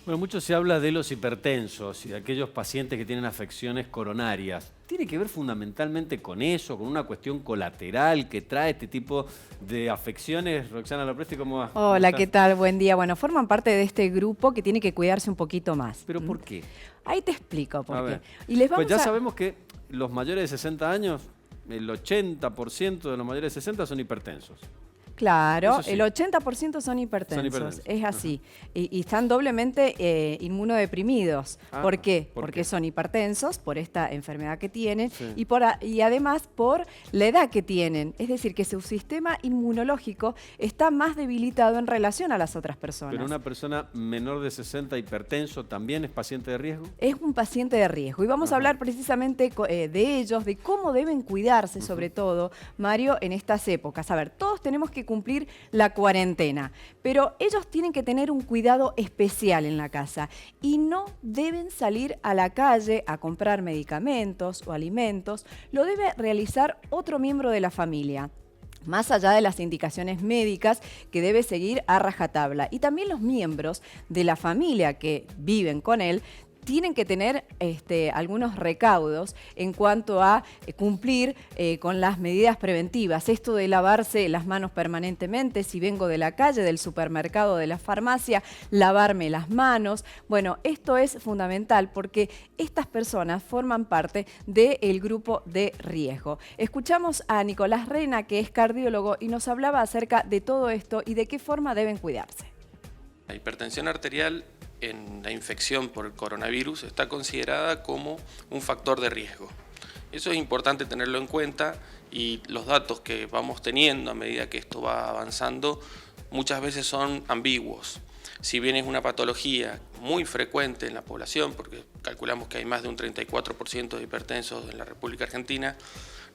Bueno, mucho se habla de los hipertensos y de aquellos pacientes que tienen afecciones coronarias. ¿Tiene que ver fundamentalmente con eso, con una cuestión colateral que trae este tipo de afecciones? Roxana Lopresti, ¿cómo va? ¿Cómo Hola, estás? ¿qué tal? Buen día. Bueno, forman parte de este grupo que tiene que cuidarse un poquito más. ¿Pero por qué? Ahí te explico A por qué. ver. Y les Pues vamos ya a... sabemos que los mayores de 60 años, el 80% de los mayores de 60 son hipertensos. Claro, Eso sí. el 80% son hipertensos, hipertensos. es así. Y están doblemente inmunodeprimidos. Ah, ¿Por qué? ¿por Porque qué? son hipertensos por esta enfermedad que tienen Sí. y además por la edad que tienen. Es decir, que su sistema inmunológico está más debilitado en relación a las otras personas. Pero una persona menor de 60 hipertenso también es paciente de riesgo. Es un paciente de riesgo y vamos a hablar precisamente de ellos, de cómo deben cuidarse sobre todo, Mario, en estas épocas. A ver, todos tenemos que cumplir la cuarentena, pero ellos tienen que tener un cuidado especial en la casa y no deben salir a la calle a comprar medicamentos o alimentos, lo debe realizar otro miembro de la familia, más allá de las indicaciones médicas que debe seguir a rajatabla. Y también los miembros de la familia que viven con él tienen que tener algunos recaudos en cuanto a cumplir con las medidas preventivas. Esto de lavarse las manos permanentemente, si vengo de la calle, del supermercado, de la farmacia, lavarme las manos. Bueno, esto es fundamental porque estas personas forman parte del grupo de riesgo. Escuchamos a Nicolás Rena, que es cardiólogo, y nos hablaba acerca de todo esto y de qué forma deben cuidarse. La hipertensión arterial en la infección por el coronavirus está considerada como un factor de riesgo. Eso es importante tenerlo en cuenta y los datos que vamos teniendo a medida que esto va avanzando muchas veces son ambiguos. Si bien es una patología muy frecuente en la población, porque calculamos que hay más de un 34% de hipertensos en la República Argentina,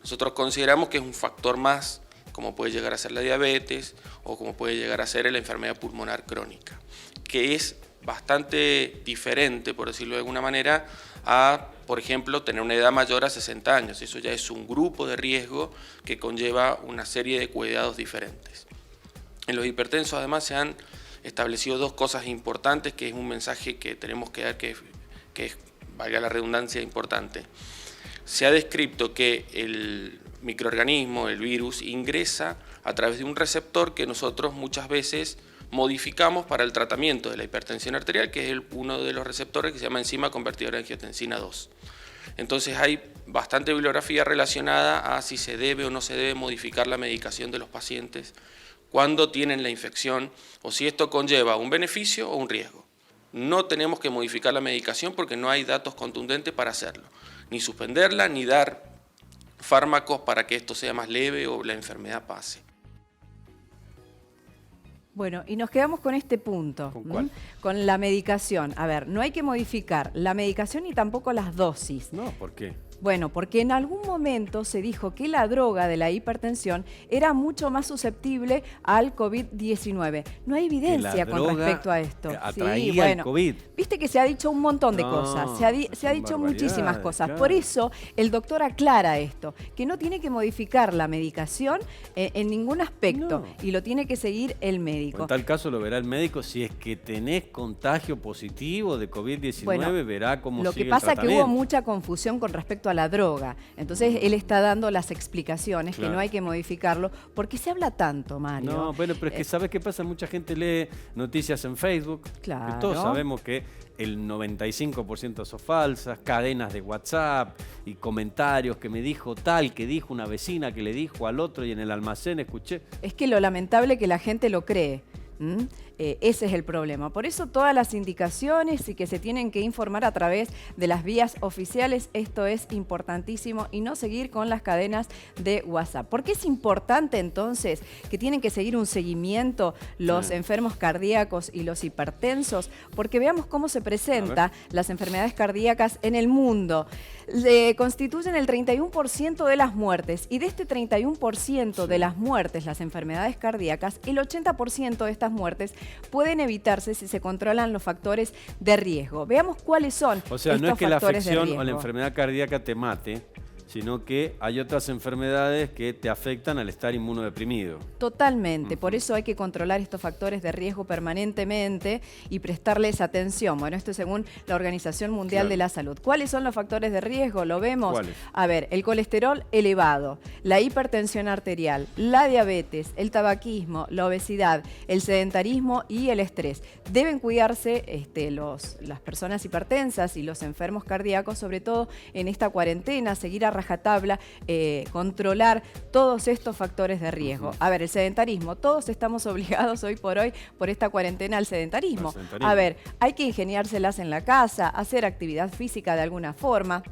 nosotros consideramos que es un factor más, como puede llegar a ser la diabetes o como puede llegar a ser la enfermedad pulmonar crónica, que es bastante diferente, por decirlo de alguna manera, a, por ejemplo, tener una edad mayor a 60 años. Eso ya es un grupo de riesgo que conlleva una serie de cuidados diferentes. En los hipertensos, además, se han establecido dos cosas importantes, que es un mensaje que tenemos que dar, que es, valga la redundancia, importante. Se ha descrito que el microorganismo, el virus, ingresa a través de un receptor que nosotros muchas veces modificamos para el tratamiento de la hipertensión arterial, que es uno de los receptores que se llama enzima convertidora de angiotensina 2. Entonces hay bastante bibliografía relacionada a si se debe o no se debe modificar la medicación de los pacientes cuando tienen la infección o si esto conlleva un beneficio o un riesgo. No tenemos que modificar la medicación porque no hay datos contundentes para hacerlo, ni suspenderla ni dar fármacos para que esto sea más leve o la enfermedad pase. Bueno, y nos quedamos con este punto. ¿Con cuál? Con la medicación. A ver, no hay que modificar la medicación ni tampoco las dosis. No, ¿por qué? Bueno, porque en algún momento se dijo que la droga de la hipertensión era mucho más susceptible al COVID-19. No hay evidencia con respecto a esto. Atraía el COVID. Viste que se ha dicho un montón de cosas, se ha dicho muchísimas cosas. Claro. Por eso el doctor aclara esto, que no tiene que modificar la medicación en ningún aspecto y lo tiene que seguir el médico. En tal caso lo verá el médico. Si es que tenés contagio positivo de COVID-19, verá cómo sigue el tratamiento. Lo que pasa es que hubo mucha confusión con respecto a la droga. Entonces él está dando las explicaciones, que no hay que modificarlo, porque se habla tanto, Mario. No, bueno, pero es que ¿sabes qué pasa? Mucha gente lee noticias en Facebook. Claro. Que todos sabemos que el 95% son falsas, cadenas de WhatsApp y comentarios que me dijo tal, que dijo una vecina, que le dijo al otro y en el almacén escuché. Es que lo lamentable es que la gente lo cree. Ese es el problema. Por eso todas las indicaciones y que se tienen que informar a través de las vías oficiales, esto es importantísimo y no seguir con las cadenas de WhatsApp. ¿Por qué es importante entonces que tienen que seguir un seguimiento los enfermos cardíacos y los hipertensos? Porque veamos cómo se presentan las enfermedades cardíacas en el mundo. Constituyen el 31% de las muertes y de este 31% de las muertes, las enfermedades cardíacas, el 80% de estas muertes pueden evitarse si se controlan los factores de riesgo. Veamos cuáles son estos factores de riesgo. O sea, no es que la afección o la enfermedad cardíaca te mate, sino que hay otras enfermedades que te afectan al estar inmunodeprimido. Totalmente, por eso hay que controlar estos factores de riesgo permanentemente y prestarles atención. Bueno, esto es según la Organización Mundial de la Salud. ¿Cuáles son los factores de riesgo? ¿Lo vemos? ¿Cuáles? A ver, el colesterol elevado, la hipertensión arterial, la diabetes, el tabaquismo, la obesidad, el sedentarismo y el estrés. Deben cuidarse las personas hipertensas y los enfermos cardíacos, sobre todo en esta cuarentena, seguir a rajatabla, controlar todos estos factores de riesgo. A ver, el sedentarismo, todos estamos obligados hoy por esta cuarentena al sedentarismo. A ver, hay que ingeniárselas en la casa, hacer actividad física de alguna forma.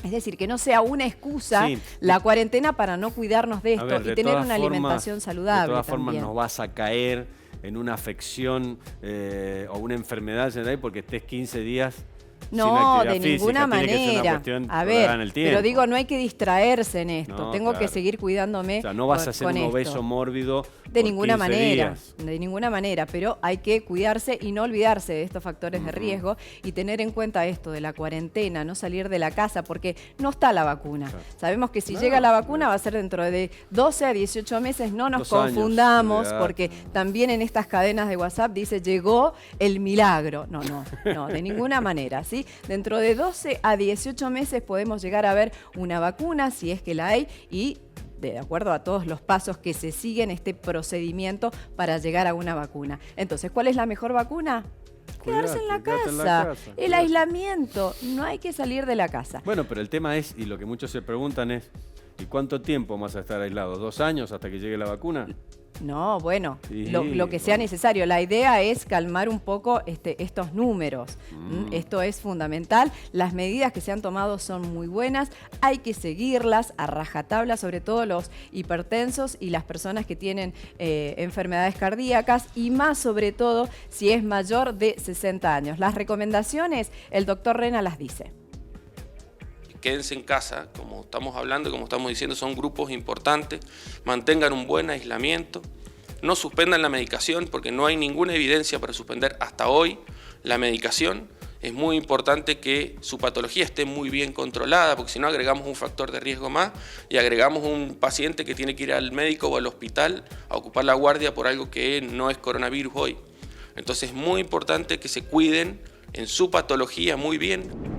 Es decir, que no sea una excusa la cuarentena para no cuidarnos de esto y tener una alimentación saludable. De todas formas nos vas a caer en una afección o una enfermedad porque estés 15 días no, sin de ninguna manera. A ver, pero digo, no hay que distraerse en esto. No, Tengo que seguir cuidándome. O sea, no vas a ser un obeso mórbido de ninguna manera, días. De ninguna manera, pero hay que cuidarse y no olvidarse de estos factores de riesgo y tener en cuenta esto de la cuarentena, no salir de la casa porque no está la vacuna. Sabemos que si llega la vacuna va a ser dentro de 12 a 18 meses, no nos confundamos porque también en estas cadenas de WhatsApp dice llegó el milagro. No, de ninguna manera, ¿sí? Dentro de 12 a 18 meses podemos llegar a ver una vacuna, si es que la hay, y de acuerdo a todos los pasos que se siguen este procedimiento para llegar a una vacuna. Entonces, ¿cuál es la mejor vacuna? Quedarse en la casa. El aislamiento. No hay que salir de la casa. Bueno, pero el tema es, y lo que muchos se preguntan es, ¿y cuánto tiempo vas a estar aislado? ¿2 años hasta que llegue la vacuna? No, bueno, lo que sea necesario. La idea es calmar un poco estos números. Esto es fundamental. Las medidas que se han tomado son muy buenas. Hay que seguirlas a rajatabla, sobre todo los hipertensos y las personas que tienen enfermedades cardíacas y más sobre todo si es mayor de 60 años. Las recomendaciones, el doctor Rena las dice. Quédense en casa, como estamos hablando, como estamos diciendo, son grupos importantes, mantengan un buen aislamiento, no suspendan la medicación porque no hay ninguna evidencia para suspender hasta hoy la medicación. Es muy importante que su patología esté muy bien controlada porque si no agregamos un factor de riesgo más y agregamos un paciente que tiene que ir al médico o al hospital a ocupar la guardia por algo que no es coronavirus hoy. Entonces es muy importante que se cuiden en su patología muy bien.